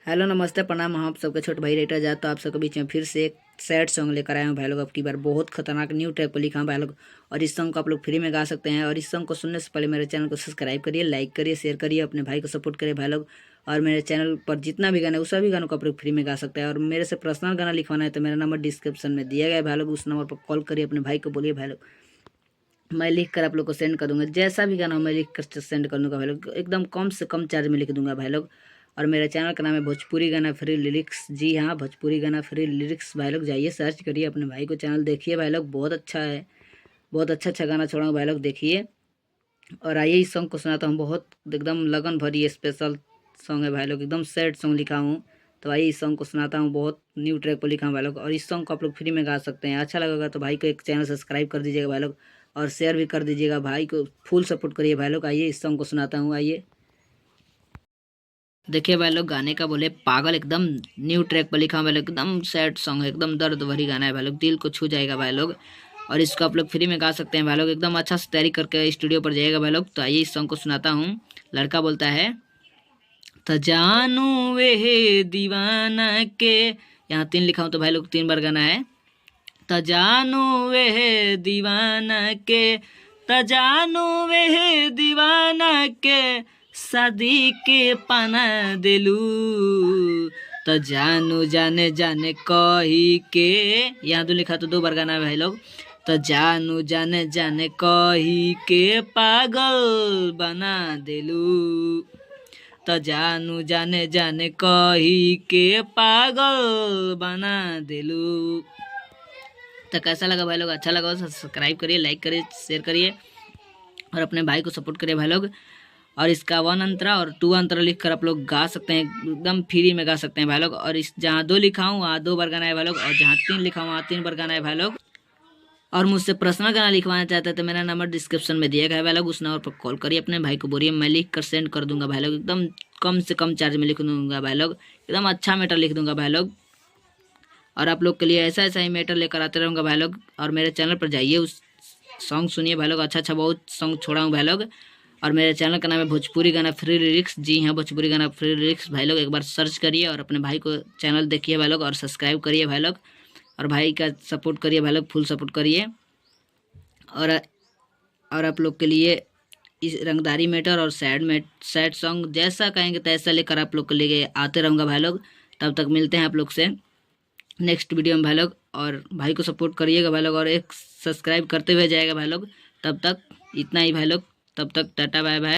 Hello नमस्ते प्रणाम। हम आप सबके छोटे भाई रेटर जात तो आप सबके बीच में फिर से एक सैड सॉन्ग लेकर आए हैं भाई लोग। अब की बार बहुत खतरनाक न्यू ट्रैक पर लिखा है भाई लोग, और इस सॉन्ग को आप लोग फ्री में गा सकते हैं। और इस सॉन्ग को सुनने से पहले मेरे चैनल को सब्सक्राइब करिए, लाइक करिए, शेयर करिए, अपने भाई को सपोर्ट करिए भाई लोग। और मेरे चैनल पर जितना भी गाना है उस सभी गानों को आप लोग फ्री में गा सकते हैं। और मेरे से पर्सनल गाना लिखवाना है तो मेरा नंबर डिस्क्रिप्शन में दिया गया है भाई लोग, उस नंबर पर कॉल करिए, अपने भाई को बोलिए भाई लोग, मैं लिख कर आप लोग को सेंड कर दूंगा। जैसा भी गाना हो मैं लिख कर सेंड कर दूंगा भाई लोग, एकदम कम से कम चार्ज में लिख दूंगा भाई लोग। और मेरे चैनल का नाम है भोजपुरी गाना फ्री लिरिक्स। जी हाँ, भोजपुरी गाना फ्री लिरिक्स भाई लोग, जाइए सर्च करिए, अपने भाई को चैनल देखिए भाई लोग, बहुत अच्छा है, बहुत अच्छा अच्छा गाना छोड़ा हूँ भाई लोग, देखिए। और आइए इस सॉन्ग को सुनाता हूँ, बहुत एकदम लगन भरी स्पेशल सॉन्ग है भाई लोग, एकदम सैड सॉन्ग लिखा हूँ। तो आइए इस सॉन्ग को सुनाता हूँ, बहुत न्यू ट्रैक पर लिखा हूँ भाई लोग। और इस सॉन्ग को आप लोग फ्री में गा सकते हैं। अच्छा लगेगा तो भाई को एक चैनल सब्सक्राइब कर दीजिएगा भाई लोग, और शेयर भी कर दीजिएगा, भाई को फुल सपोर्ट करिए भाई लोग। आइए इस सॉन्ग को सुनाता हूँ, आइए देखिए भाई लोग। गाने का बोले पागल, एकदम न्यू ट्रैक पर लिखा हूँ भाई लोग, एकदम सैड सॉन्ग है, एकदम दर्द भरी गाना है भाई लोग, दिल को छू जाएगा भाई लोग। और इसको आप लोग फ्री में गा सकते हैं भाई लोग, एकदम अच्छा से तैयारी करके स्टूडियो पर जाइएगा भाई लोग। तो आइए इस सॉन्ग को सुनाता हूँ। लड़का बोलता है, त जानू वे दीवाना के, यहाँ तीन लिखा हूँ तो भाई लोग तीन बार गाना है। त जानू वे दीवाना के, त जानू वे दीवाना के, शादी के पाना दिलू, त जानू जाने जाने कही के, यहाँ दो लिखा तो दो बार गाना है भाई लोग। त जानू जाने जाने कही के पागल बना दिलू, त जानू जाने जाने कही के पागल बना दिलू। तो कैसा लगा भाई लोग? अच्छा लगा तो सब्सक्राइब करिए, लाइक करिए, शेयर करिए, और अपने भाई को सपोर्ट करिए भाई लोग। और इसका 1 अंतरा और 2 अंतरा लिख कर आप लोग गा सकते हैं, एकदम फ्री में गा सकते हैं भाई लोग। और इस जहाँ 2 लिखा हूँ वहाँ 2 बार गाना है भाई लोग, और जहाँ 3 लिखा हूँ वहाँ 3 बार गाना है भाई लोग। और मुझसे पर्सनल गाना लिखवाना चाहते हैं तो मेरा नंबर डिस्क्रिप्शन में दिया गया है भाई लोग, उस नंबर पर कॉल करिए, अपने भाई को बोलिए, मैं लिख कर सेंड कर दूंगा भाई लोग, एकदम कम से कम चार्ज में लिख दूंगा भाई लोग, एकदम अच्छा मैटर लिख दूंगा भाई लोग। और आप लोग के लिए ऐसा ऐसा ही मैटर लेकर आते रहूँगा भाई लोग। और मेरे चैनल पर जाइए, उस सॉन्ग सुनिए भाई लोग, अच्छा अच्छा बहुत सॉन्ग छोड़ा हूँ भाई लोग। और मेरे चैनल का नाम है भोजपुरी गाना फ्री लिरिक्स। जी हाँ, भोजपुरी गाना फ्री लिरिक्स भाई लोग, एक बार सर्च करिए और अपने भाई को चैनल देखिए भाई लोग, और सब्सक्राइब करिए भाई लोग, और भाई का सपोर्ट करिए भाई लोग, फुल सपोर्ट करिए। और और आप लोग के लिए इस रंगदारी मैटर और सैड सॉन्ग जैसा कहेंगे तैसा लेकर आप लोग के लिए आते रहूँगा भाई लोग। तब तक मिलते हैं आप लोग से नेक्स्ट वीडियो में भाई लोग, और भाई को सपोर्ट करिएगा भाई लोग, और एक सब्सक्राइब करते हुए जाएगा भाई लोग। तब तक इतना ही भाई लोग, तब तक टाटा बाय बाय।